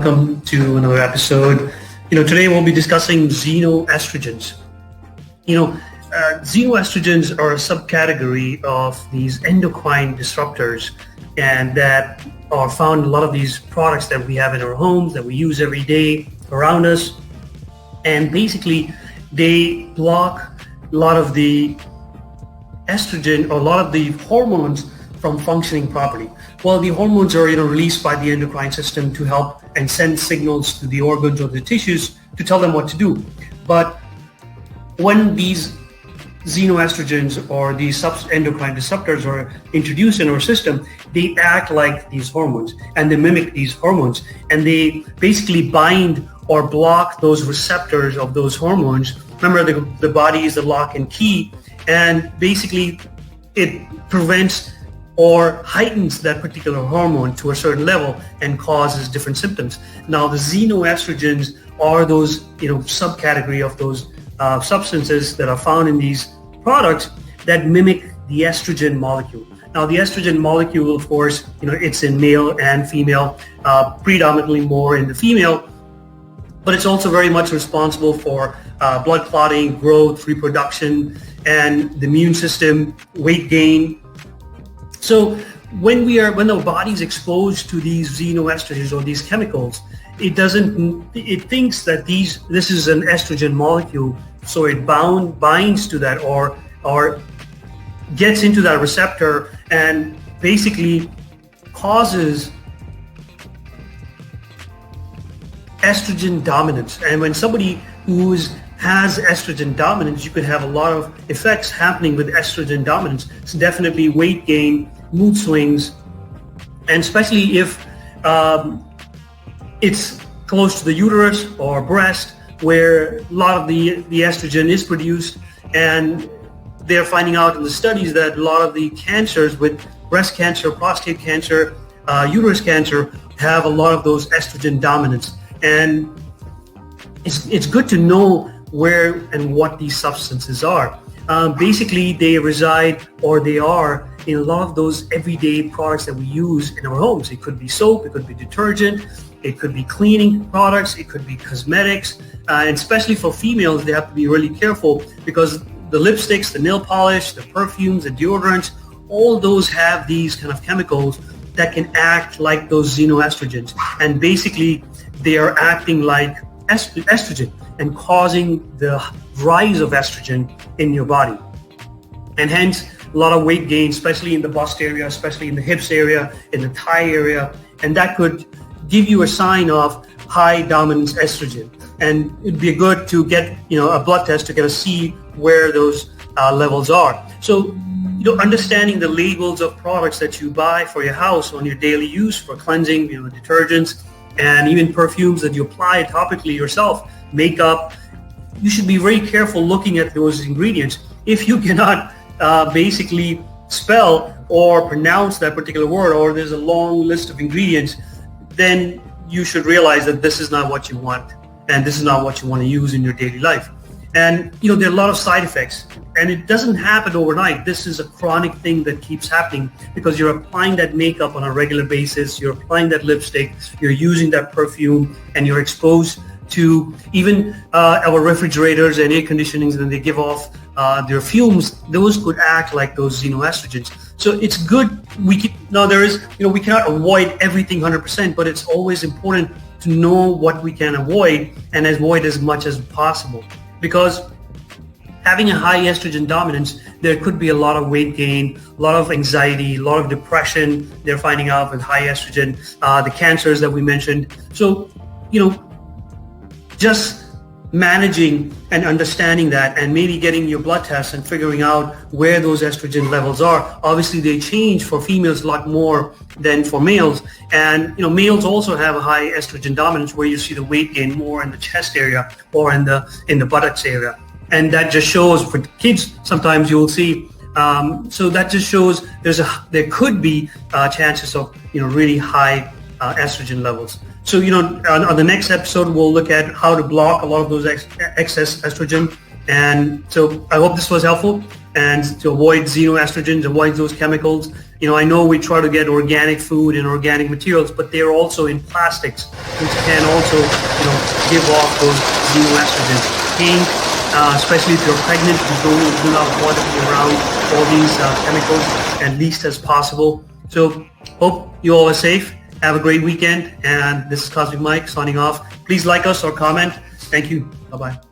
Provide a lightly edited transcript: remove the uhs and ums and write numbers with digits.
welcome to another episode. Today we'll be discussing xenoestrogens. Xenoestrogens are a subcategory of these endocrine disruptors, and that are found in a lot of these products that we have in our homes that we use every day around us. And basically, they block a lot of the estrogen or a lot of the hormones from functioning properly. Well, the hormones are released by the endocrine system to help and send signals to the organs or the tissues to tell them what to do. But when these xenoestrogens or these endocrine disruptors are introduced in our system, they act like these hormones and they mimic these hormones, and they basically bind or block those receptors of those hormones. Remember, the body is the lock and key, and basically it prevents or heightens that particular hormone to a certain level and causes different symptoms. Now, the xenoestrogens are those subcategory of those substances that are found in these products that mimic the estrogen molecule. Now, the estrogen molecule, of course, it's in male and female, predominantly more in the female, but it's also very much responsible for blood clotting, growth, reproduction, and the immune system, weight gain. So when the body is exposed to these xenoestrogens or these chemicals, it thinks that this is an estrogen molecule, so it binds to that or gets into that receptor and basically causes estrogen dominance. And when somebody has estrogen dominance, you could have a lot of effects happening with estrogen dominance. It's definitely weight gain, mood swings, and especially if it's close to the uterus or breast, where a lot of the estrogen is produced. And they're finding out in the studies that a lot of the cancers with breast cancer, prostate cancer, uterus cancer have a lot of those estrogen dominance. And it's good to know where and what these substances are. Basically, they reside or they are in a lot of those everyday products that we use in our homes. It could be soap, it could be detergent, it could be cleaning products, it could be cosmetics, and especially for females, they have to be really careful because the lipsticks, the nail polish, the perfumes, the deodorants, all those have these kind of chemicals that can act like those xenoestrogens. And basically, they are acting like estrogen and causing the rise of estrogen in your body. And hence, a lot of weight gain, especially in the bust area, especially in the hips area, in the thigh area. And that could give you a sign of high dominance estrogen. And it'd be good to get a blood test to see where those levels are. So understanding the labels of products that you buy for your house on your daily use for cleansing, detergents, and even perfumes that you apply topically yourself, makeup, you should be very careful looking at those ingredients. If you cannot basically spell or pronounce that particular word, or there's a long list of ingredients, then you should realize that this is not what you want, and this is not what you want to use in your daily life. And there are a lot of side effects, and it doesn't happen overnight. This is a chronic thing that keeps happening because you're applying that makeup on a regular basis, you're applying that lipstick, you're using that perfume, and you're exposed to even our refrigerators and air conditionings, and they give off their fumes. Those could act like those xenoestrogens. So it's good. We cannot avoid everything 100%, but it's always important to know what we can avoid and avoid as much as possible. Because having a high estrogen dominance, there could be a lot of weight gain, a lot of anxiety, a lot of depression they're finding out with high estrogen, the cancers that we mentioned. So, just managing and understanding that, and maybe getting your blood tests and figuring out where those estrogen levels are. Obviously, they change for females a lot more than for males. And, males also have a high estrogen dominance where you see the weight gain more in the chest area or in the buttocks area. And that just shows for kids, sometimes you'll see. So that just shows there could be chances of, really high estrogen levels. So, on the next episode, we'll look at how to block a lot of those excess estrogen. And so I hope this was helpful, and to avoid xenoestrogens, avoid those chemicals, I know we try to get organic food and organic materials, but they're also in plastics, which can also, give off those xenoestrogens. Pink, especially if you're pregnant, you do not want to be around all these chemicals at least as possible. So hope you all are safe. Have a great weekend. And this is Cosmic Mike signing off. Please like us or comment. Thank you. Bye-bye.